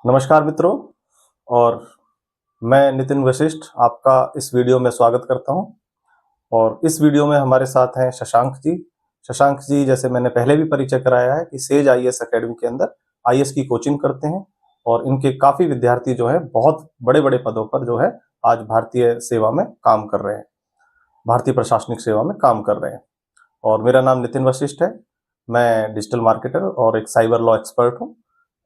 नमस्कार मित्रों, और मैं नितिन वशिष्ठ आपका इस वीडियो में स्वागत करता हूं। और इस वीडियो में हमारे साथ हैं शशांक जी। शशांक जी, जैसे मैंने पहले भी परिचय कराया है कि सेज आईएएस एकेडमी के अंदर आईएएस की कोचिंग करते हैं और इनके काफी विद्यार्थी जो है बहुत बड़े बड़े पदों पर जो है आज भारतीय सेवा में काम कर रहे हैं, भारतीय प्रशासनिक सेवा में काम कर रहे हैं। और मेरा नाम नितिन वशिष्ठ है। मैं डिजिटल मार्केटर और एक साइबर लॉ एक्सपर्ट हूँ।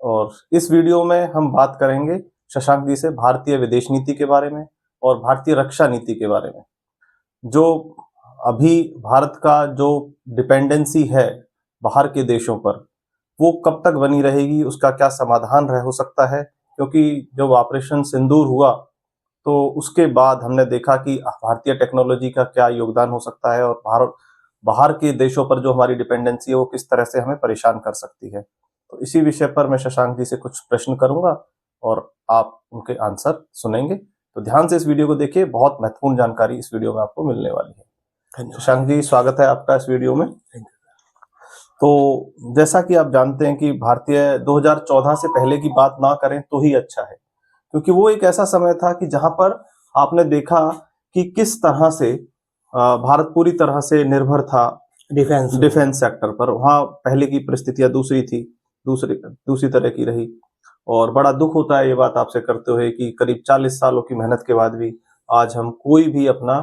और इस वीडियो में हम बात करेंगे शशांक जी से भारतीय विदेश नीति के बारे में और भारतीय रक्षा नीति के बारे में। जो अभी भारत का जो डिपेंडेंसी है बाहर के देशों पर, वो कब तक बनी रहेगी, उसका क्या समाधान हो सकता है। क्योंकि जब ऑपरेशन सिंदूर हुआ तो उसके बाद हमने देखा कि भारतीय टेक्नोलॉजी का क्या योगदान हो सकता है और बाहर के देशों पर जो हमारी डिपेंडेंसी है वो किस तरह से हमें परेशान कर सकती है। तो इसी विषय पर मैं शशांक जी से कुछ प्रश्न करूंगा और आप उनके आंसर सुनेंगे। तो ध्यान से इस वीडियो को देखिए, बहुत महत्वपूर्ण जानकारी इस वीडियो में आपको मिलने वाली है। शशांक जी, स्वागत है आपका इस वीडियो में। तो जैसा कि आप जानते हैं कि भारतीय 2014 से पहले की बात ना करें तो ही अच्छा है, क्योंकि वो एक ऐसा समय था कि जहां पर आपने देखा कि किस तरह से भारत पूरी तरह से निर्भर था डिफेंस सेक्टर पर। वहां पहले की परिस्थितियां दूसरी थी, दूसरी तरह की रही। और बड़ा दुख होता है ये बात आपसे करते हुए कि करीब 40 सालों की मेहनत के बाद भी आज हम कोई भी अपना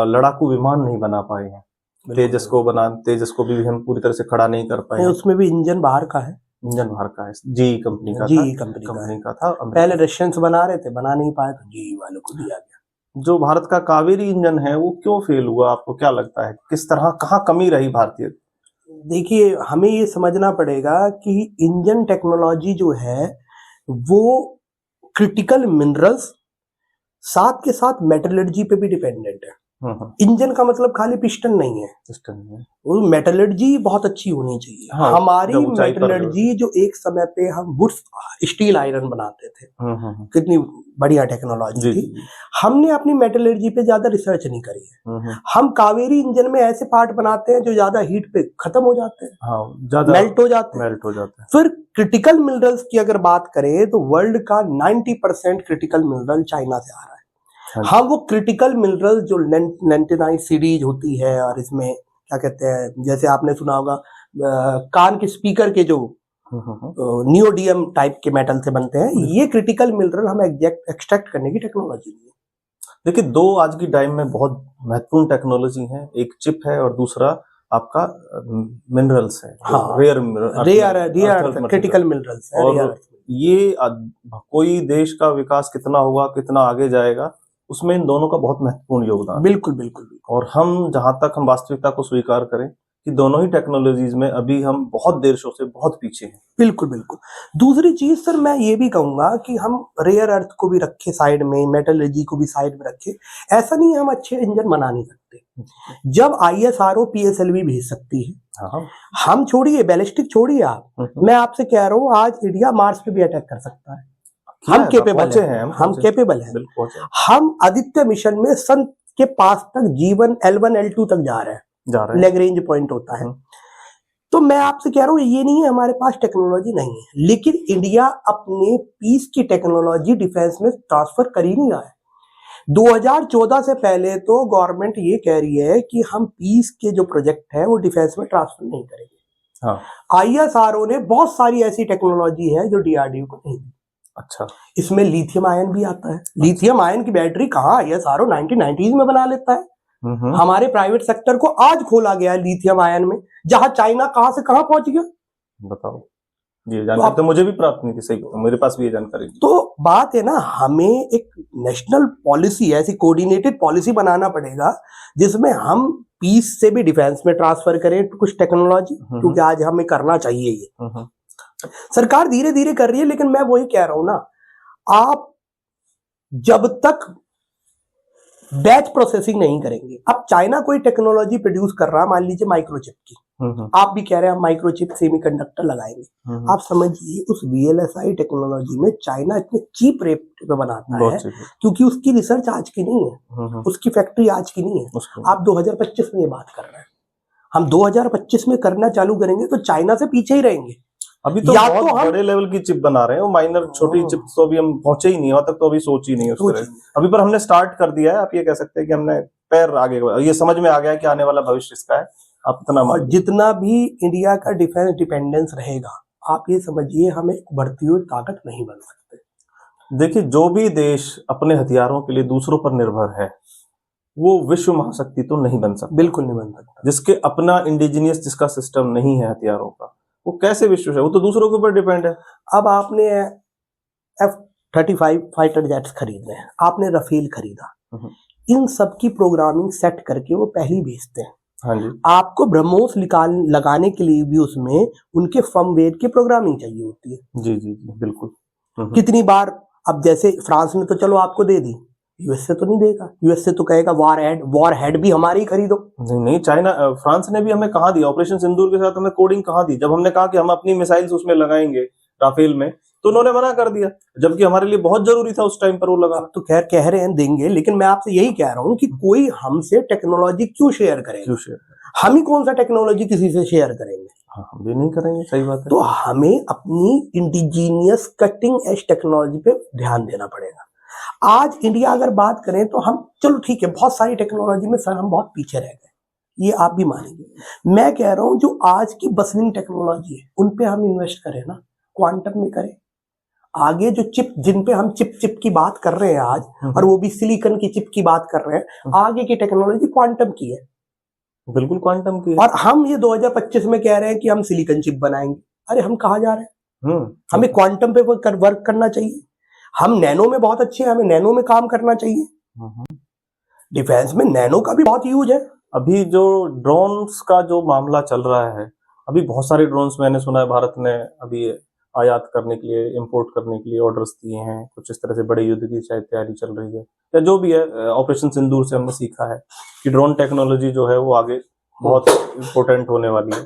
लड़ाकू विमान नहीं बना पाए हैं। तेजस को भी हम पूरी तरह से खड़ा नहीं कर पाए। उसमें भी इंजन बाहर का है, जी कंपनी का था। पहले रशियंस बना रहे थे, बना नहीं पाए तो जी वालों को दिया गया। जो भारत का कावेरी इंजन है वो क्यों फेल हुआ, आपको क्या लगता है? किस तरह, कहाँ कमी रही भारतीय? देखिए, हमें ये समझना पड़ेगा कि इंजन टेक्नोलॉजी जो है वो क्रिटिकल मिनरल्स साथ के साथ मेटलर्जी पे भी डिपेंडेंट है। इंजन का मतलब खाली पिस्टन नहीं है, वो मेटलर्जी बहुत अच्छी होनी चाहिए। हाँ, हमारी मेटलर्जी जो एक समय पे हम वुड्स स्टील आयरन बनाते थे, कितनी बढ़िया टेक्नोलॉजी थी। हमने अपनी मेटलर्जी पे ज्यादा रिसर्च नहीं करी है। हम कावेरी इंजन में ऐसे पार्ट बनाते हैं जो ज्यादा हीट पे खत्म हो जाते हैं, ज्यादा मेल्ट हो जाते हैं। फिर क्रिटिकल मिनरल्स की अगर बात करें तो वर्ल्ड का 90% क्रिटिकल मिनरल चाइना से आ रहा है। हाँ, वो क्रिटिकल मिनरल जो 99 सीरीज होती है, और इसमें क्या कहते हैं, जैसे आपने सुना होगा कान के स्पीकर के जो नियोडियम टाइप के मेटल से बनते हैं, ये क्रिटिकल मिनरल हम एक्सट्रैक्ट करने की टेक्नोलॉजी है। देखिए, दो आज की टाइम में बहुत महत्वपूर्ण टेक्नोलॉजी है, एक चिप है और दूसरा आपका मिनरल्स है। हाँ, रेयर क्रिटिकल मिनरल्स है। और ये कोई देश का विकास कितना होगा, कितना आगे जाएगा, उसमें इन दोनों का बहुत महत्वपूर्ण योगदान। बिल्कुल। और हम जहां तक हम वास्तविकता को स्वीकार करें कि दोनों ही टेक्नोलॉजीज में अभी हम बहुत देशों से बहुत पीछे हैं। बिल्कुल। दूसरी चीज सर, मैं ये भी कहूंगा कि हम रेयर अर्थ को भी रखे साइड में, मेटलर्जी को भी साइड में रखे। ऐसा नहीं है हम अच्छे इंजन बना नहीं सकते। जब ISRO PSLV भेज सकती है, हम छोड़िए बैलिस्टिक, छोड़िए आप, मैं आपसे कह रहा हूँ आज इंडिया मार्स पे भी अटैक कर सकता है। हम केपेबल हैं, हम केपेबल हैं। हम आदित्य मिशन में सन के पास तक G1 L1 L2 तक जा रहे हैं, लैग्रेंज पॉइंट होता है। तो मैं आपसे कह रहा हूँ ये नहीं है हमारे पास टेक्नोलॉजी नहीं है, लेकिन इंडिया अपने पीस की टेक्नोलॉजी डिफेंस में ट्रांसफर कर ही नहीं रहा है। 2014 से पहले तो गवर्नमेंट ये कह रही है कि हम पीस के जो प्रोजेक्ट है वो डिफेंस में ट्रांसफर नहीं करेंगे। ISRO ने बहुत सारी ऐसी टेक्नोलॉजी है जो DRDO को नहीं दी। अच्छा, इसमें लिथियम आयन भी आता है। लिथियम आयन की बैटरी कहाँ ISRO 1990s में बना लेता है। हमारे प्राइवेट सेक्टर को आज खोला गया है लिथियम आयन में, जहां चाइना कहां से कहां पहुंच गया। बताओ, ये जानकारी तो मुझे भी प्राप्त नहीं थी। सही, मेरे पास भी ये जानकारी। तो बात है ना, हमें एक नेशनल पॉलिसी, ऐसी कोऑर्डिनेटेड पॉलिसी बनाना पड़ेगा जिसमें हम पीस से भी डिफेंस में ट्रांसफर करें कुछ टेक्नोलॉजी, क्योंकि आज हमें करना चाहिए ये। सरकार धीरे धीरे कर रही है, लेकिन मैं वही कह रहा हूं ना, आप जब तक बैच प्रोसेसिंग नहीं करेंगे, अब चाइना कोई टेक्नोलॉजी प्रोड्यूस कर रहा है, मान लीजिए माइक्रोचिप की, आप भी कह रहे हैं हम माइक्रोचिप सेमीकंडक्टर लगाएंगे। आप समझिए उस VLSI टेक्नोलॉजी में चाइना इतने चीप रेट पे बनाता है क्योंकि उसकी रिसर्च आज की नहीं है, उसकी फैक्ट्री आज की नहीं है। आप 2025 में ये बात कर रहे हैं, हम 2025 में करना चालू करेंगे तो चाइना से पीछे ही रहेंगे। अभी तो या बहुत तो हम बड़े लेवल की चिप बना रहे हैं, वो माइनर छोटी चिप तो अभी हम पहुंचे ही नहीं, वहां तक तो अभी सोच ही नहीं है उस तरह। अभी पर हमने स्टार्ट कर दिया है, आप ये कह सकते हैं कि हमने पैर आगे, ये समझ में आ गया है कि आने वाला भविष्य इसका है। आप इतना और जितना भी इंडिया का डिफेंस डिपेंडेंस रहेगा, आप ये समझिए हम एक बढ़ती हुई ताकत नहीं बन सकते। देखिए, जो भी देश अपने हथियारों के लिए दूसरों पर निर्भर है वो विश्व महाशक्ति तो नहीं बन सकता, बिल्कुल नहीं बन सकता। जिसके अपना इंडिजिनियस जिसका सिस्टम नहीं है हथियारों का, वो कैसे विश्व है? वो तो दूसरों के ऊपर डिपेंड है। अब आपने F-35 फाइटर जेट्स खरीदने हैं, आपने रफेल खरीदा, इन सब की प्रोग्रामिंग सेट करके वो पहले भेजते हैं। हाँ जी। आपको ब्रह्मोस लगाने के लिए भी उसमें उनके फर्मवेयर की प्रोग्रामिंग चाहिए होती है। जी जी जी बिल्कुल। कितनी बार, अब जैसे फ्रांस ने तो चलो आपको दे दी, यूएसए तो नहीं देगा, यूएसए तो कहेगा वॉर हेड भी हमारी खरीदो। नहीं, चाइना, फ्रांस ने भी हमें कहाँ दिया ऑपरेशन सिंदूर के साथ, हमें कोडिंग कहाँ दी? जब हमने कहा कि हम अपनी मिसाइल्स उसमें लगाएंगे राफेल में, तो उन्होंने मना कर दिया, जबकि हमारे लिए बहुत जरूरी था उस टाइम पर वो लगा। तो खैर कह रहे हैं देंगे, लेकिन मैं आपसे यही कह रहा हूं कि कोई हमसे टेक्नोलॉजी क्यों शेयर करेगा? हम ही कौन सा टेक्नोलॉजी किसी से शेयर करेंगे? हाँ, हम भी नहीं करेंगे, सही बात है। तो हमें अपनी इंडिजीनियस कटिंग एज टेक्नोलॉजी पे ध्यान देना पड़ेगा। आज इंडिया अगर बात करें तो हम, चलो ठीक है, बहुत सारी टेक्नोलॉजी में सर हम बहुत पीछे रह गए, ये आप भी मानेंगे। मैं कह रहा हूं जो आज की बसलिंग टेक्नोलॉजी है उन पे हम इन्वेस्ट करें ना, क्वांटम में करें। आगे जो चिप, जिन पे हम चिप की बात कर रहे हैं आज, और वो भी सिलिकॉन की चिप की बात कर रहे हैं, आगे की टेक्नोलॉजी क्वांटम की है। बिल्कुल क्वांटम की है। और हम ये 2025 में कह रहे हैं कि हम सिलिकॉन चिप बनाएंगे। अरे हम कहाँ जा रहे हैं? हमें क्वांटम पे वर्क करना चाहिए। हम नैनो में बहुत अच्छे हैं, हमें नैनो में काम करना चाहिए। डिफेंस में नैनो का भी बहुत यूज है। अभी जो ड्रोन्स का जो मामला चल रहा है, अभी बहुत सारे ड्रोन्स मैंने सुना है भारत ने अभी आयात करने के लिए, इंपोर्ट करने के लिए ऑर्डर्स दिए हैं। कुछ इस तरह से बड़े युद्ध की शायद तैयारी चल रही है, या जो भी है, ऑपरेशन सिंदूर से हमने सीखा है कि ड्रोन टेक्नोलॉजी जो है वो आगे बहुत इम्पोर्टेंट होने वाली है।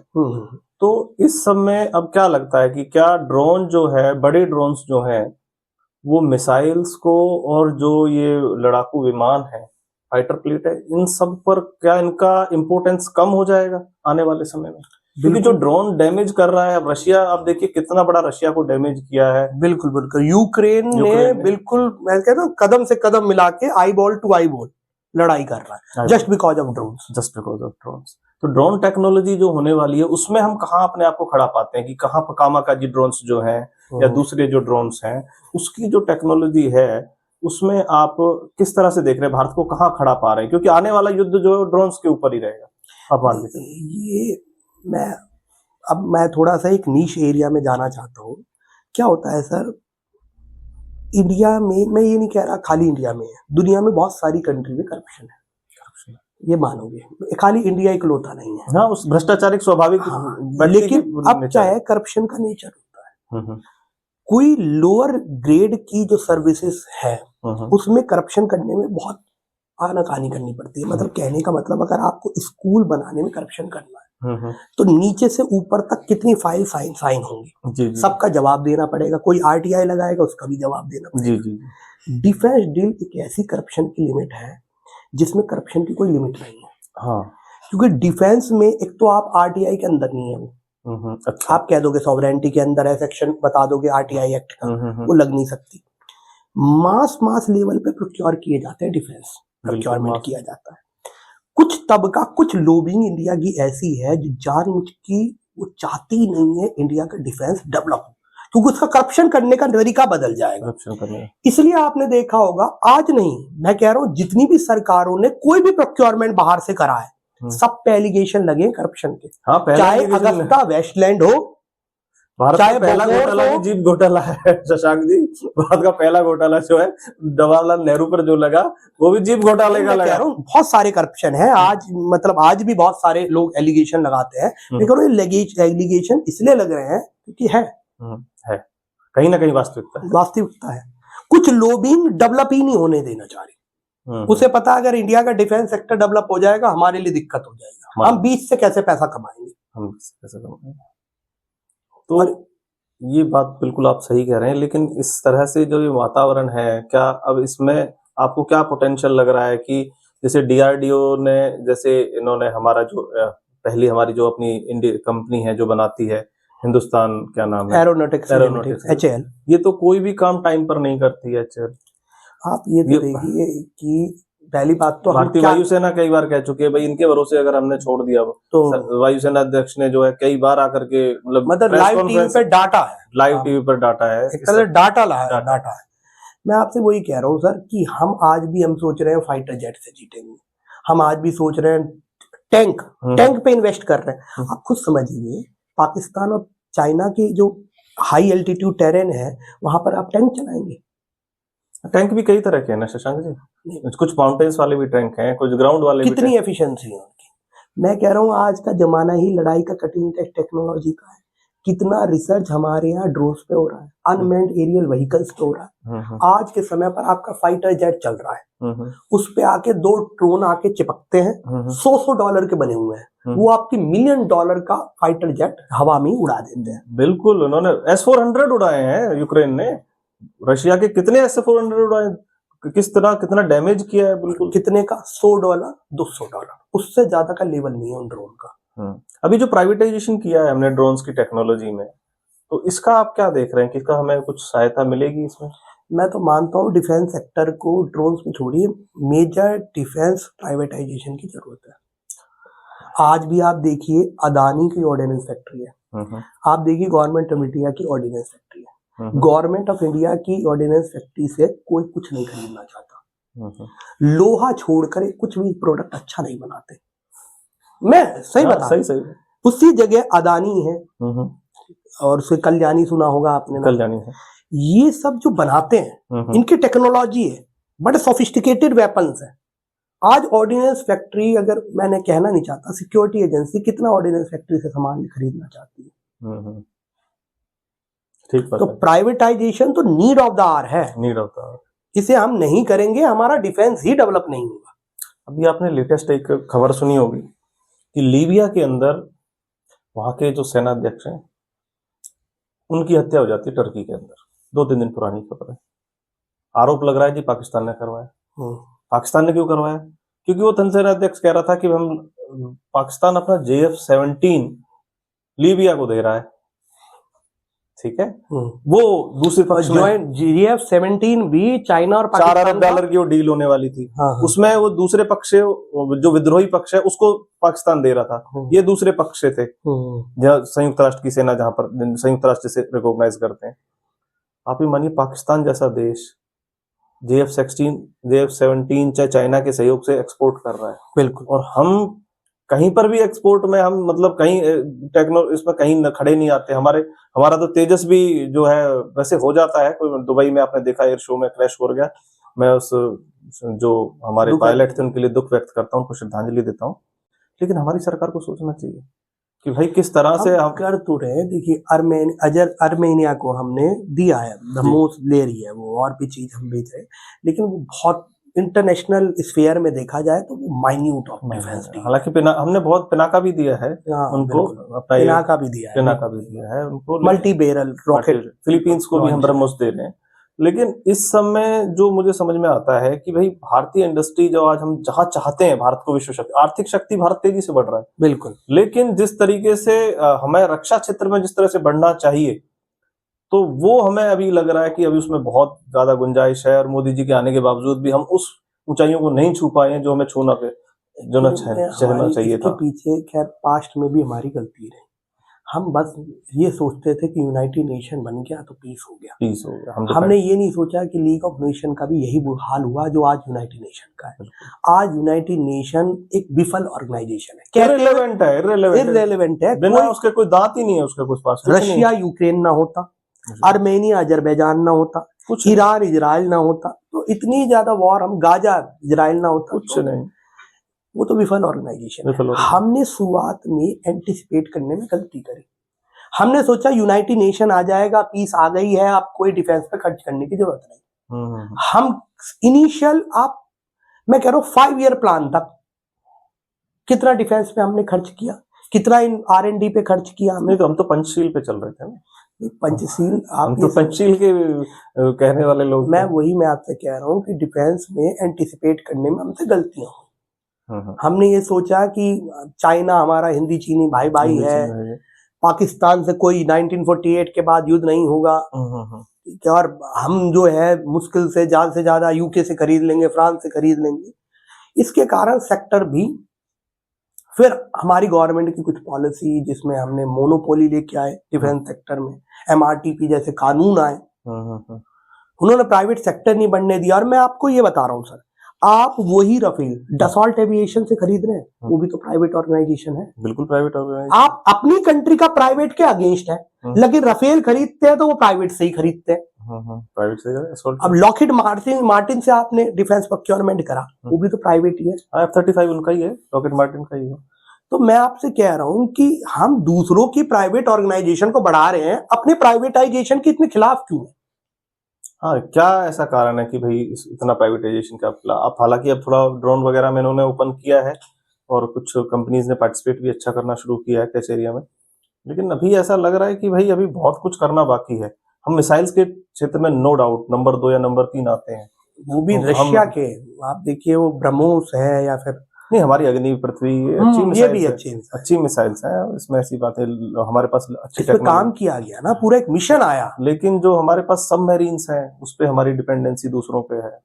तो इस सब में अब क्या लगता है कि क्या ड्रोन जो है, बड़े ड्रोन्स जो हैं, वो मिसाइल्स को और जो ये लड़ाकू विमान है, फाइटर प्लेट है, इन सब पर क्या इनका इम्पोर्टेंस कम हो जाएगा आने वाले समय में? क्योंकि जो ड्रोन डैमेज कर रहा है, अब रशिया, आप देखिए कितना बड़ा रशिया को डैमेज किया है। बिल्कुल बिल्कुल, यूक्रेन ने बिल्कुल, मैं कहता हूँ कदम से कदम मिला के eyeball to eyeball लड़ाई कर रहा है, जस्ट बिकॉज ऑफ ड्रोन्स। तो ड्रोन टेक्नोलॉजी जो होने वाली है, उसमें हम कहाँ अपने आप को खड़ा पाते हैं कि कहाँ कामाकाजी ड्रोन्स जो हैं या दूसरे जो ड्रोन्स हैं, उसकी जो टेक्नोलॉजी है, उसमें आप किस तरह से देख रहे हैं भारत को, कहाँ खड़ा पा रहे हैं? क्योंकि आने वाला युद्ध जो है ड्रोन्स के ऊपर ही रहेगा, आप मान लीजिए। ये मैं थोड़ा सा एक नीश एरिया में जाना चाहता हूँ। क्या होता है सर, इंडिया में, मैं ये नहीं कह रहा खाली इंडिया में है, दुनिया में बहुत सारी कंट्री में करप्शन है, ये मानोगे, खाली इंडिया इकलौता नहीं है। हाँ, उस भ्रष्टाचार एक स्वाभाविक, लेकिन अब क्या है, करप्शन का नेचर होता है। कोई लोअर ग्रेड की जो सर्विसेज है उसमें करप्शन करने में बहुत आनाकानी करनी पड़ती है। मतलब कहने का मतलब, अगर आपको स्कूल बनाने में करप्शन करना है तो नीचे से ऊपर तक कितनी फाइल साइन होंगी, सबका जवाब देना पड़ेगा। कोई आरटीआई लगाएगा, उसका भी जवाब देना पड़ेगा। डिफेंस डील एक ऐसी करप्शन की लिमिट है जिसमें करप्शन की कोई लिमिट नहीं है। हाँ, क्योंकि डिफेंस में एक तो आप आरटीआई के अंदर नहीं है वो, अच्छा। आप कह दोगे सॉवरेनिटी के अंदर है, सेक्शन बता दोगे आरटीआई एक्ट का, वो लग नहीं सकती। मास लेवल पे प्रोक्योर किए जाते हैं, डिफेंस प्रोक्योरमेंट किया जाता है। कुछ तबका, कुछ लोबिंग इंडिया की ऐसी है जो जानबूझ की वो चाहती नहीं है इंडिया का डिफेंस डेवलप, क्योंकि उसका करप्शन करने का तरीका बदल जाएगा। इसलिए आपने देखा होगा, आज नहीं, मैं कह रहा हूं जितनी भी सरकारों ने कोई भी प्रोक्योरमेंट बाहर से करा है, सब पे एलिगेशन लगे करप्शन के। हाँ, चाहे अगस्ता वेस्टलैंड हो, भारत का पहला घोटाला भी जीप घोटाला है शशांक जी। भारत का पहला घोटाला जो है जवाहरलाल नेहरू पर जो लगा, वो भी जीप घोटाले का लगा। बहुत सारे करप्शन है आज, मतलब आज भी बहुत सारे लोग एलिगेशन लगाते हैं, लेकिन एलिगेशन इसलिए लग रहे हैं क्योंकि है कहीं ना कहीं वास्तविकता है। कुछ लोबिंग डेवलप ही नहीं होने देना चाह रही। उसे पता, अगर इंडिया का डिफेंस सेक्टर डेवलप हो जाएगा हमारे लिए दिक्कत हो जाएगा, हम बीच से कैसे पैसा कमाएंगे। तो ये बात बिल्कुल आप सही कह रहे हैं, लेकिन इस तरह से जो ये वातावरण है, क्या अब इसमें आपको क्या पोटेंशियल लग रहा है कि जैसे डीआरडीओ ने, जैसे इन्होंने हमारा जो पहली हमारी जो अपनी इंडिया कंपनी है जो बनाती है, हिंदुस्तान क्या नाम है, एरोनॉटिक्स एरोनॉटिक्स, HAL। ये तो कोई भी काम टाइम पर नहीं करती है HAL। आप ये तो देखिए कि पहली बात तो हम भारतीय क्या, वायुसेना कई बार कह चुकी है भाई इनके भरोसे अगर हमने छोड़ दिया तो वायुसेना अध्यक्ष ने जो है कई बार आकर के मतलब लाइव टीवी पे डाटा है, लाइव टीवी पर डाटा है, एक तरह से डाटा है। मैं आपसे वही कह रहा हूँ सर कि हम आज भी हम सोच रहे हैं फाइटर जेट से जीतेंगे, हम आज भी सोच रहे हैं टैंक पे इन्वेस्ट कर रहे हैं। आप खुद समझिए पाकिस्तान और चाइना की जो हाई एल्टीट्यूड टेरेन है वहां पर आप टैंक चलाएंगे? टैंक भी कई तरह के हैं ना शशांक जी, कुछ माउंटेन्स वाले भी टैंक हैं, कुछ ग्राउंड वाले भी। कितनी एफिशिएंसी है उनकी। मैं कह रहा हूँ आज का जमाना ही लड़ाई का कटिंग एज टेक्नोलॉजी का है। कितना रिसर्च हमारे यहाँ ड्रोन्स पे हो रहा है, अनमैन्ड एरियल व्हीकल्स पे हो रहा है। आज के समय पर आपका फाइटर जेट चल रहा है, उस पे आके 2 ड्रोन आके चिपकते हैं, $100 के बने हुए हैं, वो आपकी $1 मिलियन का फाइटर जेट हवा में उड़ा देते हैं। बिल्कुल, उन्होंने S-400 उड़ाए हैं यूक्रेन ने, रशिया के कितने S-400 उड़ाए, किस तरह कितना डैमेज किया है। बिल्कुल, कितने का? $100 $200, उससे ज्यादा का लेवल नहीं है उन ड्रोन का। अभी जो प्राइवेटाइजेशन किया है हमने ड्रोन्स की टेक्नोलॉजी में, तो इसका आप क्या देख रहे हैं कि इसका हमें कुछ सहायता मिलेगी इसमें? मैं तो मानता हूँ डिफेंस सेक्टर को ड्रोन्स में छोड़िए, मेजर डिफेंस प्राइवेटाइजेशन की जरूरत है। आज भी आप देखिए अदानी की ऑर्डिनेंस फैक्ट्री है, आप देखिए गवर्नमेंट ऑफ इंडिया की ऑर्डिनेंस फैक्ट्री है। गवर्नमेंट ऑफ इंडिया की ऑर्डिनेंस फैक्ट्री से कोई कुछ नहीं खरीदना चाहता, लोहा छोड़कर कुछ भी प्रोडक्ट अच्छा नहीं बनाते। मैं सही बता, सही उसी जगह अदानी है और उससे कल्याणी सुना होगा आपने, कल्याणी है। ये सब जो बनाते हैं इनकी टेक्नोलॉजी है, बड़े सोफिस्टिकेटेड वेपन्स है। आज ऑर्डिनेंस फैक्ट्री, अगर मैंने कहना नहीं चाहता, सिक्योरिटी एजेंसी कितना ऑर्डिनेंस फैक्ट्री से सामान खरीदना चाहती है। ठीक, तो प्राइवेटाइजेशन तो नीड ऑफ द आवर है, नीड ऑफ द आवर। इसे हम नहीं करेंगे हमारा डिफेंस ही डेवलप नहीं होगा। अभी आपने लेटेस्ट एक खबर सुनी होगी कि लीबिया के अंदर वहां के जो सेना अध्यक्ष हैं उनकी हत्या हो जाती है टर्की के अंदर। 2-3 दिन पुरानी खबर है। आरोप लग रहा है कि पाकिस्तान ने करवाया। पाकिस्तान ने क्यों करवाया? क्योंकि वो सेना अध्यक्ष कह रहा था कि हम पाकिस्तान अपना JF-17 लीबिया को दे रहा है, ठीक है। वो दूसरे पक्ष में JF-17 भी चाइना और $4 अरब की वो डील होने वाली थी। उसमें वो दूसरे पक्ष से जो विद्रोही पक्ष है उसको पाकिस्तान दे रहा था, ये दूसरे पक्ष से थे, संयुक्त राष्ट्र की सेना, जहां पर संयुक्त राष्ट्र से रिकॉग्नाइज करते हैं। आप ही मानिए पाकिस्तान जैसा देश JF-17 चाहे चाइना के सहयोग से एक्सपोर्ट कर रहा है। बिल्कुल, और हम कहीं पर भी एक्सपोर्ट में हम मतलब कहीं इसमें कहीं खड़े नहीं आते। हमारा तो तेजस भी जो है वैसे हो जाता है, कोई दुबई में आपने देखा एयर शो में क्रैश हो गया, मैं उस जो हमारे पायलट थे उनके लिए दुख व्यक्त करता हूँ, उनको श्रद्धांजलि देता हूँ। लेकिन हमारी सरकार को सोचना चाहिए कि भाई किस तरह से हम कर तो रहे। देखिए अर्मेनिया को हमने दिया है, ब्रह्मोस ले रही है वो, और भी चीज हम बेच रहे हैं, लेकिन वो बहुत इंटरनेशनल स्फीयर में देखा जाए तो वो माइन्यूट ऑफ डिफेंस। हालांकि हमने बहुत पिनाका भी दिया है उनको, पिनाका भी दिया है उनको, मल्टी बैरल रॉकेट। फिलीपींस को भी हम ब्रह्मोस दे रहे हैं। लेकिन इस समय जो मुझे समझ में आता है कि भाई भारतीय इंडस्ट्री जो आज हम जहां चाहते हैं भारत को विश्व शक्ति, आर्थिक शक्ति भारत तेजी से बढ़ रहा है, बिल्कुल, लेकिन जिस तरीके से हमें रक्षा क्षेत्र में जिस तरह से बढ़ना चाहिए, तो वो हमें अभी लग रहा है कि अभी उसमें बहुत ज्यादा गुंजाइश है, और मोदी जी के आने के बावजूद भी हम उस ऊंचाइयों को नहीं छू पाए हैं जो हमें छूना चाहिए था। पीछे खैर पास्ट में भी हमारी गलती रही, हम बस ये सोचते थे कि यूनाइटेड नेशन बन गया तो पीस हो गया। हमने ये नहीं सोचा कि लीग ऑफ नेशन का भी यही हाल हुआ जो आज यूनाइटेड नेशन का है। आज यूनाइटेड नेशन एक विफल ऑर्गेनाइजेशन है, इररेलेवेंट है, बिना उसके कोई दांत ही नहीं है उसके कुछ पास। रशिया यूक्रेन ना होता, आर्मेनिया अजरबैजान ना होता, ईरान इजराइल ना होता, तो इतनी ज्यादा वॉर, हम गाजा इजराइल ना होता, कुछ नहीं, वो तो विफल ऑर्गेनाइजेशन है। हमने शुरुआत में एंटिसिपेट करने में गलती करी। हमने सोचा यूनाइटेड नेशन आ जाएगा, पीस आ गई है, आप कोई डिफेंस पे खर्च करने की जरूरत नहीं। हम इनिशियल मैं कह रहा हूँ 5 ईयर प्लान तक कितना डिफेंस पे हमने खर्च किया, कितना R&D पे खर्च किया हमने। तो हम तो पंचशील पे चल रहे थे ना, पंचशील, हम तो पंचशील के कहने वाले लोग। मैं आपसे कह रहा हूँ कि डिफेंस में एंटिसिपेट करने में हमसे गलतियां हुई। हमने ये सोचा कि चाइना हमारा हिंदी चीनी भाई है, पाकिस्तान से कोई 1948 के बाद युद्ध नहीं होगा, ठीक है, और हम जो है मुश्किल से ज्यादा यूके से खरीद लेंगे, फ्रांस से खरीद लेंगे। इसके कारण सेक्टर भी, फिर हमारी गवर्नमेंट की कुछ पॉलिसी जिसमें हमने मोनोपोली लेके आए डिफेंस सेक्टर में, एमआरटीपी जैसे कानून आए, उन्होंने प्राइवेट सेक्टर नहीं बनने दिया। और मैं आपको ये बता रहा हूँ सर, आप वही रफेल डसॉल्ट एविएशन से खरीद रहे हैं, वो भी तो प्राइवेट ऑर्गेनाइजेशन है। बिल्कुल प्राइवेट ऑर्गेनाइजेशन। आप अपनी कंट्री का प्राइवेट के अगेंस्ट है, लेकिन रफेल खरीदते हैं तो वो प्राइवेट से ही खरीदते हैं। प्राइवेट से। अब लॉकहीड मार्टिन से आपने डिफेंस प्रोक्योरमेंट करा, वो भी तो प्राइवेट ही है। F-35 उनका ही है, लॉकहीड मार्टिन का ही है। तो मैं आपसे कह रहा हूं कि हम दूसरों की प्राइवेट ऑर्गेनाइजेशन को बढ़ा रहे हैं, अपने प्राइवेटाइजेशन के इतने खिलाफ क्यों है? हाँ, क्या ऐसा कारण है कि भाई इतना प्राइवेटाइजेशन का आप, हालांकि अब थोड़ा ड्रोन वगैरह में इन्होंने ओपन किया है और कुछ कंपनीज ने पार्टिसिपेट भी अच्छा करना शुरू किया है कुछ एरिया में, लेकिन अभी ऐसा लग रहा है कि भाई अभी बहुत कुछ करना बाकी है। हम मिसाइल्स के क्षेत्र में नो डाउट नंबर 2 या नंबर 3 आते हैं, वो भी तो रशिया के, आप देखिए वो ब्रह्मोस है या फिर नहीं, हमारी अग्नि पृथ्वी ये भी अच्छी मिसाइल्स हैं, इसमें ऐसी बातें हमारे पास अच्छी टेक्नोलॉजी काम किया गया ना, पूरा एक मिशन आया। लेकिन जो हमारे पास सबमरीन्स हैं उस पे हमारी डिपेंडेंसी दूसरों पे है।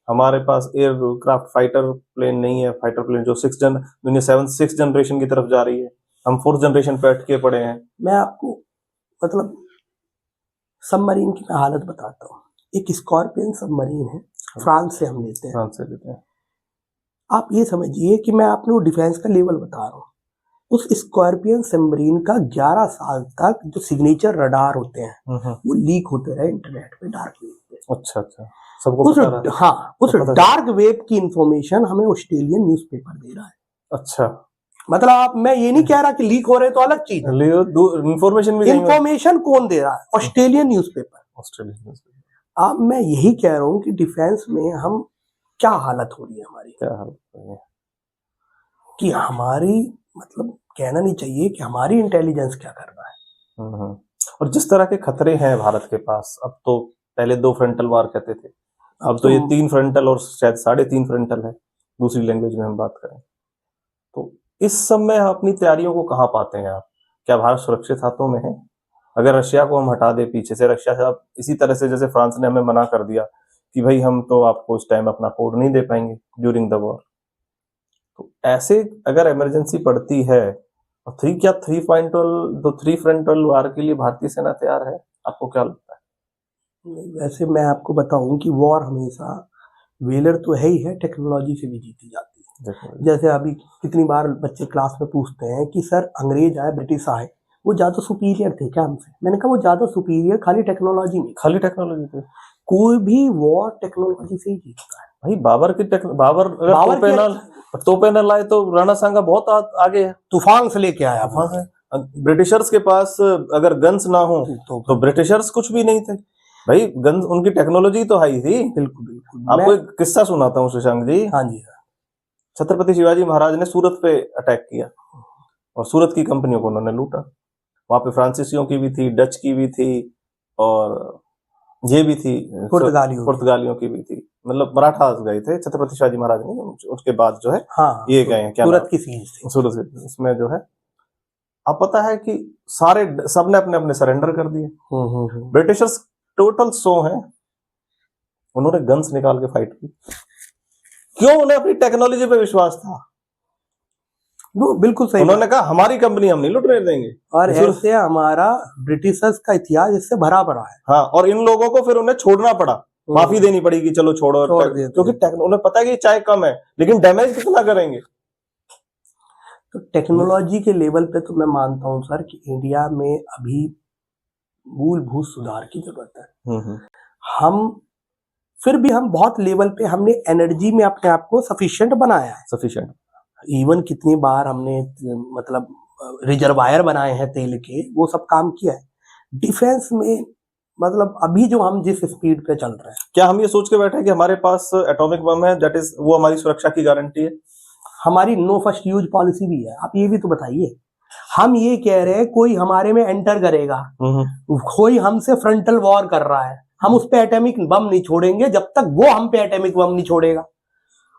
हमारे पास एयरक्राफ्ट फाइटर प्लेन नहीं है, फाइटर प्लेन जो दुनिया 6 जनरेशन की तरफ जा रही है, हम 4th जनरेशन पे अटके पड़े हैं। मैं आपको मतलब सबमरीन की मैं हालत बताता हूँ। एक स्कॉर्पियन सबमरीन है, फ्रांस से हम लेते हैं। आप ये समझिए कि मैं आपने वो डिफेंस का लेवल बता रहा हूँ। उस स्कॉर्पियन सबमरीन का 11 साल तक जो सिग्नेचर रडार होते हैं वो लीक होते रहे इंटरनेट पे, डार्क वेब पे। अच्छा, सबको पता रहा। उस डार्क वेब की इंफॉर्मेशन हमें ऑस्ट्रेलियन न्यूज़पेपर दे रहा है। अच्छा, मतलब मैं ये नहीं कह रहा कि लीक हो रहे तो अलग चीज है, इंफॉर्मेशन कौन दे रहा है? Australian newspaper. अब मैं यही कह रहा हूँ कि डिफेंस में हम क्या हालत हो रही है हमारी, कि हमारी मतलब कहना नहीं चाहिए कि हमारी इंटेलिजेंस क्या कर रहा है। और जिस तरह के खतरे हैं भारत के पास, अब तो पहले 2 फ्रंटल वार कहते थे, अब तो ये 3 फ्रंटल और शायद 3.5 फ्रंटल है, दूसरी लैंग्वेज में हम बात करें तो। इस समय अपनी तैयारियों को कहाँ पाते हैं आप? क्या भारत सुरक्षित हाथों में है? अगर रशिया को हम हटा दे पीछे से, रशिया से इसी तरह से जैसे फ्रांस ने हमें मना कर दिया कि भाई हम तो आपको उस टाइम अपना कोड नहीं दे पाएंगे ड्यूरिंग द वॉर, तो ऐसे अगर इमरजेंसी पड़ती है और 3 फ्रंटल वार के लिए भारतीय सेना तैयार है? आपको क्या लगता है? वैसे मैं आपको बताऊं कि वॉर हमेशा वेलर तो है ही है, टेक्नोलॉजी से भी जीती जाती है। जैसे अभी कितनी बार बच्चे क्लास में पूछते हैं कि सर अंग्रेज आए, ब्रिटिश आए, वो ज्यादा सुपीरियर थे क्या हमसे? मैंने कहा वो ज्यादा सुपीरियर खाली टेक्नोलॉजी में, खाली टेक्नोलॉजी पे। कोई भी वॉर टेक्नोलॉजी से ही जीतता है भाई। बाबर अगर तोपे न लाए तो राणा सांगा बहुत आगे है, तूफान से लेके आया। ब्रिटिशर्स के पास अगर गन्स ना हो तो ब्रिटिशर्स कुछ भी नहीं थे भाई, गन्स उनकी टेक्नोलॉजी तो हाई थी। बिल्कुल। आपको एक किस्सा सुनाता हूँ शशांक जी। हाँ जी। छत्रपति शिवाजी महाराज ने सूरत पे अटैक किया और सूरत की कंपनियों को उन्होंने लूटा। वहां पे फ्रांसीसियों की भी थी, डच की भी थी और ये भी थी, पुर्तगालियों की भी थी, मतलब मराठा गए थे छत्रपति शिवाजी महाराज ने, उसके बाद जो है ये गए हैं क्या सूरत की सीज थी। सूरत इसमें जो है अब पता है कि सबने अपने अपने सरेंडर कर दिए। ब्रिटिशर्स टोटल 100 हैं, उन्होंने गन्स निकाल के फाइट की। क्यों? उन्हें अपनी टेक्नोलॉजी पे विश्वास था। वो बिल्कुल सही, उन्होंने कहा हमारी कंपनी हम नहीं लुटने देंगे। और ऐसे हमारा ब्रिटिशर्स का इतिहास इससे भरा पड़ा है। हाँ, और इन लोगों को फिर उन्हें छोड़ना पड़ा, माफी देनी पड़ी कि चलो छोड़ो, क्योंकि उन्हें पता है कि चाय कम है लेकिन डैमेज कितना करेंगे। तो टेक्नोलॉजी के लेवल पे तो मैं मानता हूं सर कि इंडिया में अभी मूलभूत सुधार की जरूरत है। हम फिर भी हम बहुत लेवल पे हमने एनर्जी में अपने आप को सफिशिएंट बनाया है। सफिशिएंट इवन कितनी बार हमने मतलब रिजर्वायर बनाए हैं तेल के, वो सब काम किया है। डिफेंस में मतलब अभी जो हम जिस स्पीड पे चल रहे हैं, क्या हम ये सोच के बैठे हैं कि हमारे पास एटॉमिक बम है, दैट इज वो हमारी सुरक्षा की गारंटी है? हमारी नो फर्स्ट यूज पॉलिसी भी है। आप ये भी तो बताइए, हम ये कह रहे हैं कोई हमारे में एंटर करेगा, कोई हमसे फ्रंटल वॉर कर रहा है, हम उस पे एटॉमिक बम नहीं छोड़ेंगे जब तक वो हम पे एटॉमिक बम नहीं छोड़ेगा।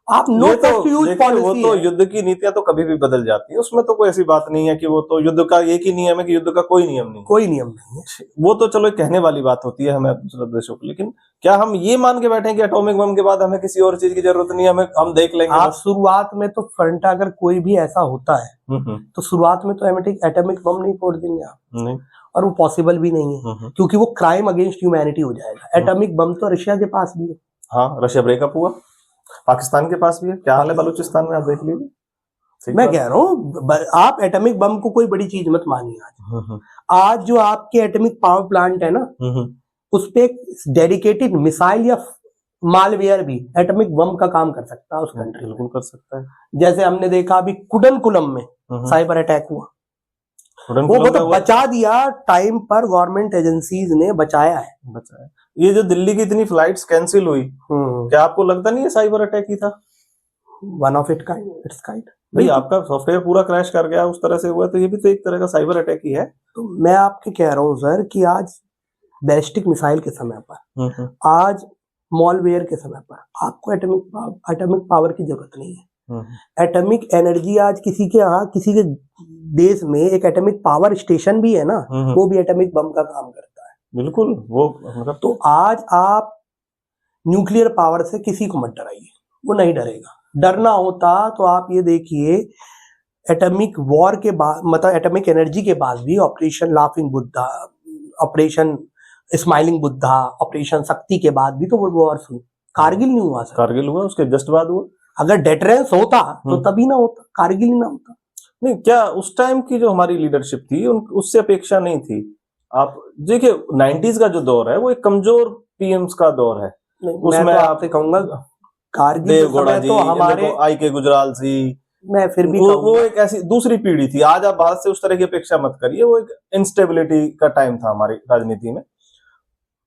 आप नो फर्स्ट यूज देखिए, वो पॉलिसी तो है। युद्ध की नीतियां तो कभी भी बदल जाती है, उसमें तो कोई ऐसी बात नहीं है कि वो तो युद्ध का एक ही नियम है कि युद्ध का कोई नियम नहीं है। कोई नियम नहीं है। वो तो चलो एक कहने वाली बात होती है हमें दूसरे देशों को, लेकिन क्या हम ये मान के बैठे हैं कि एटॉमिक बम के बाद हमें किसी और चीज की जरूरत नहीं है, हमें हम देख लेंगे आप बस? शुरुआत में तो फ्रंट अगर कोई भी ऐसा होता है हम्म, तो शुरुआत में तो एटॉमिक बम नहीं फोड़ देंगे आप, नहीं। और वो पॉसिबल भी नहीं है क्योंकि वो क्राइम अगेंस्ट ह्यूमैनिटी हो जाएगा। एटॉमिक बम तो रशिया के पास भी है। हाँ, रशिया ब्रेकअप हुआ, पाकिस्तान के पास भी है। क्या हाल है बलूचिस्तान में, आप देख लीजिए। ठीक मैं बात। कह रहा हूँ आप एटॉमिक बम को कोई बड़ी चीज मत मानिए। आज जो आपके एटॉमिक पावर प्लांट है ना, उस पे डेडिकेटेड मिसाइल या मालवेयर भी एटॉमिक बम का काम कर सकता है उस कंट्री में। बिल्कुल कर सकता है। जैसे हमने देखा अभी कुडनकुलम में साइबर अटैक हुआ, वो मतलब बचा दिया टाइम पर, गवर्नमेंट एजेंसीज ने बचाया है। बचाया। ये जो दिल्ली की इतनी फ्लाइट्स कैंसिल हुई, क्या आपको लगता नहीं है साइबर अटैक ही था? One of its kind. भाई आपका सॉफ्टवेयर पूरा क्रैश कर गया, उस तरह से हुआ, तो ये भी तो एक तरह का साइबर अटैक ही है। तो मैं आपके कह रहा हूँ सर कि आज बैलिस्टिक मिसाइल के समय पर, आज मॉलवेयर के समय पर आपको एटॉमिक पावर की जरूरत नहीं है। एटॉमिक एनर्जी आज किसी के यहाँ, किसी के देश में एक एटॉमिक पावर स्टेशन भी है ना, वो भी एटॉमिक बम का काम करता है। बिल्कुल। वो मतलब तो आज आप न्यूक्लियर पावर से किसी को मत डराइए, वो नहीं डरेगा। डरना होता तो आप ये देखिए, एटॉमिक वॉर के बाद, मतलब एटॉमिक एनर्जी के बाद भी operation laughing Buddha, operation smiling Buddha, operation शक्ति के बाद भी तो वो वॉर हुई। कारगिल नहीं हुआ सर। कारगिल हुआ, उसके जस्ट बाद हुआ। अगर डेटरेंस होता तो तभी ना होता, कारगिल ही ना होता। नहीं, क्या उस टाइम की जो हमारी लीडरशिप थी उससे अपेक्षा नहीं थी? आप देखिए 90s का जो दौर है वो एक कमजोर पीएम्स का दौर है। उसमें तो आपसे कहूंगा कारगिल देवगौड़ा जी, तो हमारे आई के गुजराल जी, मैं फिर भी वो एक ऐसी दूसरी पीढ़ी थी। आज आप भारत से उस तरह की अपेक्षा मत करिए, वो एक इंस्टेबिलिटी का टाइम था हमारी राजनीति में।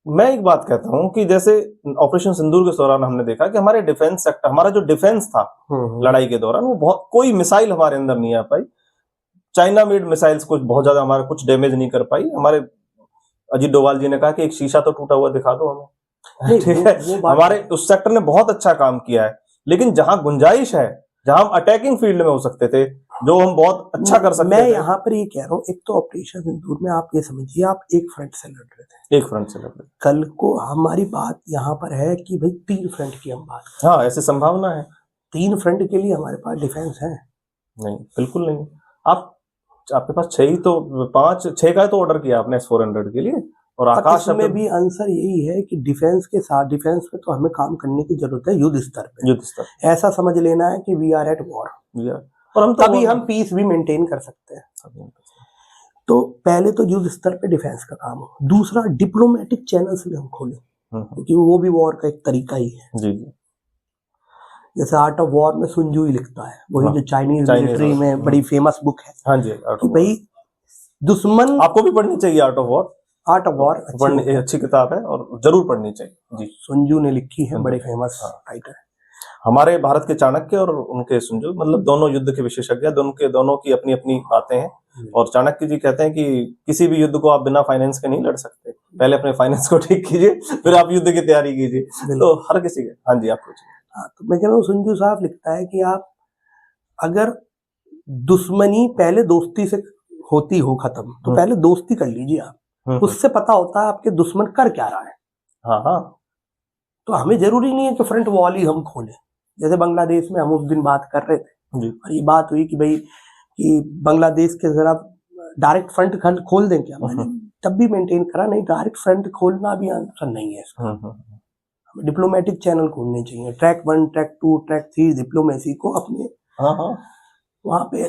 मैं एक बात कहता हूं कि जैसे ऑपरेशन सिंदूर के दौरान हमने देखा कि हमारे डिफेंस सेक्टर, हमारा जो डिफेंस था लड़ाई के दौरान, वो बहुत, कोई मिसाइल हमारे अंदर नहीं आ पाई। चाइना मेड मिसाइल्स कुछ बहुत ज्यादा हमारा कुछ डैमेज नहीं कर पाई। हमारे अजीत डोभाल जी ने कहा कि एक शीशा तो टूटा हुआ दिखा दो हमें। ठीक है, हमारे उस सेक्टर ने बहुत अच्छा काम किया है, लेकिन जहां गुंजाइश है, जहां हम अटैकिंग फील्ड में हो सकते थे, जो हम बहुत अच्छा कर सकते थे। मैं यहाँ पर ये कह रहा हूँ, एक तो ऑपरेशन सिंदूर में आप ये समझिए, आप एक फ्रंट से लड़ रहे थे। एक फ्रंट से लड़ रहे थे। कल को हमारी बात यहाँ पर है कि भाई 3 फ्रंट की हम बात करें। हाँ, ऐसी संभावना है। 3 फ्रंट के लिए हमारे पास डिफेंस है? नहीं, बिल्कुल नहीं। आपके पास 6 ही तो, 5-6 का तो ऑर्डर किया आपने S-400 के लिए, और आकाश में भी आंसर यही है कि डिफेंस के साथ, डिफेंस पे तो हमें काम करने की जरूरत है युद्ध स्तर पे। युद्ध स्तर ऐसा समझ लेना है कि वी आर एट वॉर, और हम तभी हम पीस भी मेंटेन कर सकते हैं। तो पहले तो युद्ध स्तर पे डिफेंस का काम हो। दूसरा, डिप्लोमेटिक चैनल्स भी हम खोलें, क्योंकि वो भी वॉर का एक तरीका ही है। जी। जैसे आर्ट ऑफ वॉर में सुन जू ही लिखता है, वही जो चाइनीज मिलिट्री में बड़ी फेमस बुक है। हाँ जी, कि भाई दुश्मन, आपको भी पढ़नी चाहिए art of war. Art of war अच्छी किताब है और जरूर पढ़नी चाहिए जी। सुन जू ने लिखी है, बड़े फेमस राइटर है। हमारे भारत के चाणक्य और उनके सुन जू, मतलब दोनों युद्ध के विशेषज्ञ, दोनों की अपनी अपनी बातें हैं। और चाणक्य जी कहते हैं कि किसी भी युद्ध को आप बिना फाइनेंस के नहीं लड़ सकते, पहले अपने फाइनेंस को ठीक कीजिए, फिर आप युद्ध की तैयारी कीजिए। तो हर किसी के। हाँ जी, आप पूछिए। तो मैं कह रहा हूँ, सुंजू साहब लिखता है कि आप अगर दुश्मनी पहले दोस्ती से होती हो खत्म, तो पहले दोस्ती कर लीजिए आप। उससे पता होता है आपके दुश्मन कर क्या रहा है। हाँ। तो हमें जरूरी नहीं है कि फ्रंट वॉल ही हम खोलें। जैसे बांग्लादेश में हम उस दिन बात कर रहे थे जी, और ये बात हुई कि भाई कि बांग्लादेश के जरा डायरेक्ट फ्रंट खोल दें क्या, मैंने तब भी मेंटेन करा, नहीं, डायरेक्ट फ्रंट खोलना भी आंसर नहीं है इसका। डिप्लोमेटिक चैनल खोलने चाहिए, ट्रैक 1, ट्रैक 2, ट्रैक 3 डिप्लोमेसी को अपने वहां पे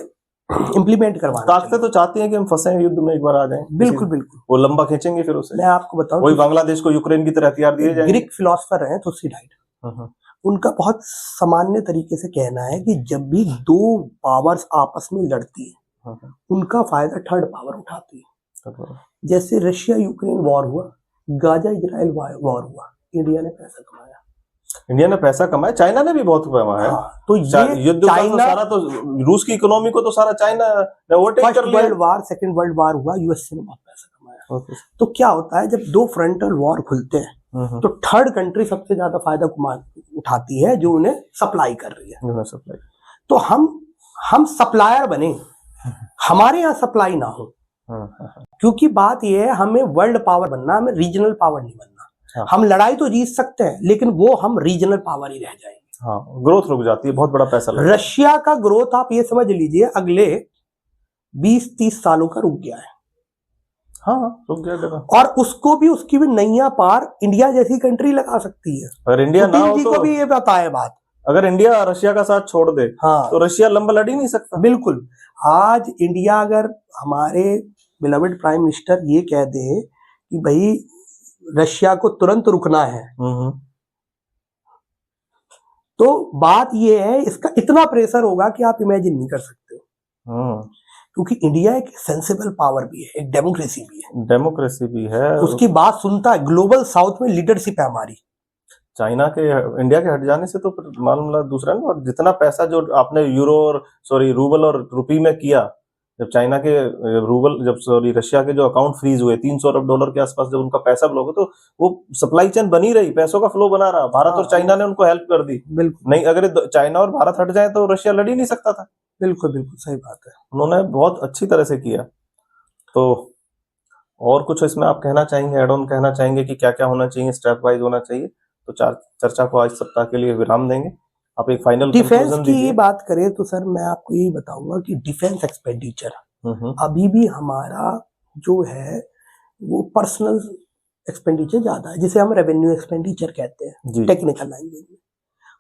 इम्प्लीमेंट करवाना। ताकतें तो चाहती हैं कि हम फंसे युद्ध में, एक बार आ जाएं। बिल्कुल बिल्कुल, वो लंबा खींचेंगे फिर उसे। मैं आपको बताऊं, वही बांग्लादेश को यूक्रेन की तरह हथियार दिए जाएंगे। ग्रीक फिलोसफर हैं थुसिडाइड, उनका बहुत सामान्य तरीके से कहना है कि जब भी 2 पावर्स आपस में लड़ती है, उनका फायदा थर्ड पावर उठाती है। जैसे रशिया यूक्रेन वॉर हुआ, गाजा इजराइल वॉर हुआ, इंडिया ने पैसा कमाया। इंडिया ने पैसा कमाया, चाइना ने भी बहुत कमाया है। तो ये युद्ध का तो सारा तो रूस की इकोनॉमी को तो सारा चाइना ने ओवरटेक कर लिया। World war, second world war हुआ, यूएसए ने बहुत पैसा कमाया। तो क्या होता है, जब 2 फ्रंटल वॉर खुलते हैं तो थर्ड कंट्री सबसे ज्यादा फायदा उठाती है जो उन्हें सप्लाई कर रही है। तो हम सप्लायर बने, हमारे यहाँ सप्लाई ना हो, क्योंकि बात यह है हमें वर्ल्ड पावर बनना, हमें रीजनल पावर नहीं बनना। हम लड़ाई तो जीत सकते हैं लेकिन वो हम रीजनल पावर ही रह जाएंगे। हाँ, ग्रोथ रुक जाती है, बहुत बड़ा पैसा लगता है। रशिया का ग्रोथ आप ये समझ लीजिए अगले 20-30 सालों का रुक गया है। हाँ, रुक गया। और उसको भी, उसकी भी नैया पार इंडिया जैसी कंट्री लगा सकती है। अगर इंडिया ना हो तो, को भी ये बताए बात, अगर इंडिया रशिया का साथ छोड़ दे तो रशिया लंबा लड़ ही नहीं सकता। बिल्कुल। आज इंडिया, अगर हमारे बिलवेड प्राइम मिनिस्टर ये कह दे कि भाई रशिया को तुरंत रुकना है, तो बात ये है, इसका इतना प्रेशर होगा कि आप इमेजिन नहीं कर सकते हो। क्योंकि इंडिया एक सेंसिबल पावर भी है, एक डेमोक्रेसी भी है, उसकी बात सुनता है। ग्लोबल साउथ में लीडरशिप है हमारी। चाइना के, इंडिया के हट जाने से तो मामला दूसरा है। और जितना पैसा जो आपने रूबल और रुपी में किया, जब चाइना के रशिया के जो अकाउंट फ्रीज हुए $300 अरब के आसपास, जब उनका पैसा ब्लॉक हो, तो वो सप्लाई चेन बनी रही, पैसों का फ्लो बना रहा। भारत और चाइना ने उनको हेल्प कर दी। बिल्कुल नहीं, अगर चाइना और भारत हट जाए तो रशिया लड़ ही नहीं सकता था। बिल्कुल बिल्कुल सही बात है, उन्होंने बहुत अच्छी तरह से किया। तो और कुछ इसमें आप कहना चाहेंगे, एड ऑन कहना चाहेंगे कि क्या क्या होना चाहिए, स्टेप वाइज होना चाहिए? तो चर्चा को आज सप्ताह के लिए विराम देंगे। आप एक फाइनल डिफेंस की बात करें तो सर मैं आपको यही बताऊंगा कि डिफेंस एक्सपेंडिचर अभी भी हमारा जो है वो पर्सनल एक्सपेंडिचर ज्यादा है, जिसे हम रेवेन्यू एक्सपेंडिचर कहते हैं टेक्निकल लैंग्वेज में।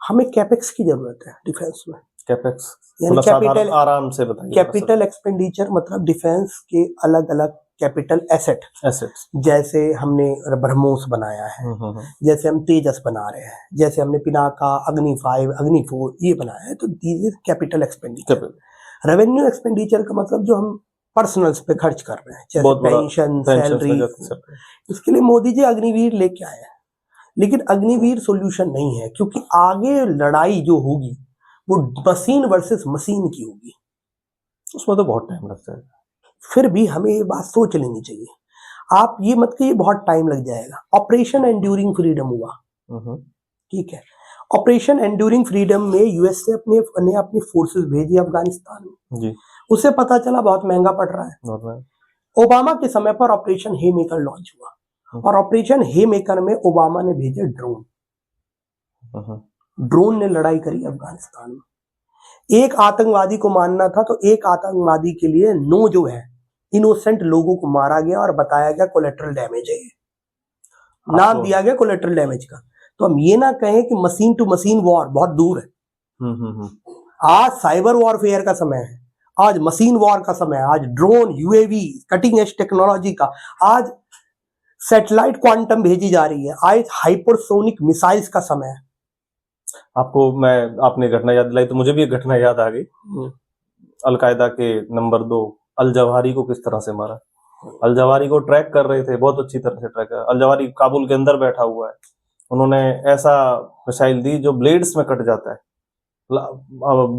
हमें कैपेक्स की जरूरत है डिफेंस में। कैपेक्स यानी कैपिटल, आराम से बताइए। कैपिटल एक्सपेंडिचर मतलब डिफेंस के अलग अलग कैपिटल एसेट्स, जैसे हमने ब्रह्मोस बनाया है, जैसे हम तेजस बना रहे हैं, जैसे हमने पिनाका, अग्नि 5, अग्नि 4 ये बनाया है, तो these is capital expenditure. Revenue expenditure का मतलब जो हम पर्सनल्स पे खर्च कर रहे हैं, जैसे पेंशन, सैलरी। इसके लिए मोदी जी अग्निवीर लेके आए हैं, लेकिन अग्निवीर सोल्यूशन नहीं है, क्योंकि आगे लड़ाई जो होगी वो मशीन वर्सेस मशीन की होगी, उसमें तो बहुत टाइम लगता है। फिर भी हमें ये बात सोच लेनी चाहिए। आप ये मत कहिए बहुत टाइम लग जाएगा। ऑपरेशन एंड्यूरिंग फ्रीडम हुआ, ठीक है। ऑपरेशन एंड्यूरिंग फ्रीडम में यूएस से अपनी फोर्सेस भेजी अफगानिस्तान में जी। उसे पता चला बहुत महंगा पड़ रहा है। ओबामा के समय पर ऑपरेशन हे मेकर लॉन्च हुआ, और ऑपरेशन हे मेकर में ओबामा ने भेजे ड्रोन। ड्रोन ने लड़ाई करी अफगानिस्तान में। एक आतंकवादी को मारना था तो एक आतंकवादी के लिए 9 जो है इनोसेंट लोगों को मारा गया और बताया गया कोलेटरल डैमेज है, ये नाम दिया गया कोलेटरल डैमेज का। तो हम ये ना कहें कि मशीन टू मशीन वॉर बहुत दूर है। आज साइबर वॉरफेयर का समय है, आज मशीन वॉर का समय है, आज drone, UAV, cutting edge technology का, आज सैटेलाइट क्वांटम भेजी जा रही है, आज हाइपरसोनिक मिसाइल्स का समय है। आपने घटना याद दिलाई तो मुझे भी एक घटना याद आ गई। अलकायदा के नंबर 2 अल जवाहिरी को किस तरह से मारा। अल जवाहिरी को ट्रैक कर रहे थे, बहुत अच्छी तरह से ट्रैक कर। अल जवाहिरी काबुल के अंदर बैठा हुआ है, उन्होंने ऐसा मिसाइल दी जो ब्लेड्स में कट जाता है,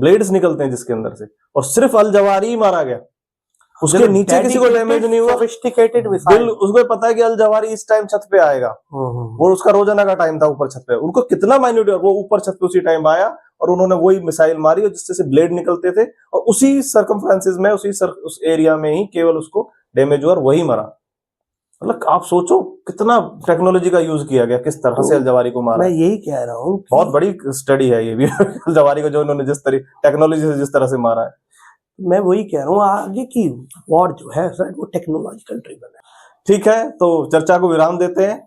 ब्लेड्स निकलते हैं जिसके अंदर से, और सिर्फ अल जवाहिरी मारा गया, उसके नीचे किसी को डैमेज नहीं हुआ। सोफिस्टिकेटेड मिसाइल, उसको पता है कि अल जवाहिरी इस टाइम छत पे आएगा, वो उसका रोजाना का टाइम था ऊपर छत पे, उनको कितना माइन्यूट, वो ऊपर छत पे उसी टाइम आया और उन्होंने वही मिसाइल मारी और जिससे से ब्लेड निकलते थे, और उसी सर्कमफ्रेंसेस में, उस एरिया में ही केवल उसको डैमेज हुआ और वही मरा। मतलब आप सोचो कितना टेक्नोलॉजी का यूज किया गया, किस तरह से अल जवाहिरी को मारा। मैं यही कह रहा हूँ, बहुत बड़ी स्टडी है ये भी अल जवाहिरी को जो उन्होंने जिस तरह टेक्नोलॉजी से जिस तरह से मारा है। मैं वही कह रहा हूँ, आगे की वॉर जो है सर वो टेक्नोलॉजिकल ड्रिवन है। ठीक है, तो चर्चा को विराम देते हैं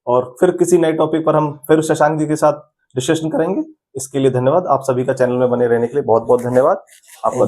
और फिर किसी नए टॉपिक पर हम फिर शशांक जी के साथ डिस्कशन करेंगे। इसके लिए धन्यवाद। आप सभी का चैनल में बने रहने के लिए बहुत बहुत धन्यवाद। आपका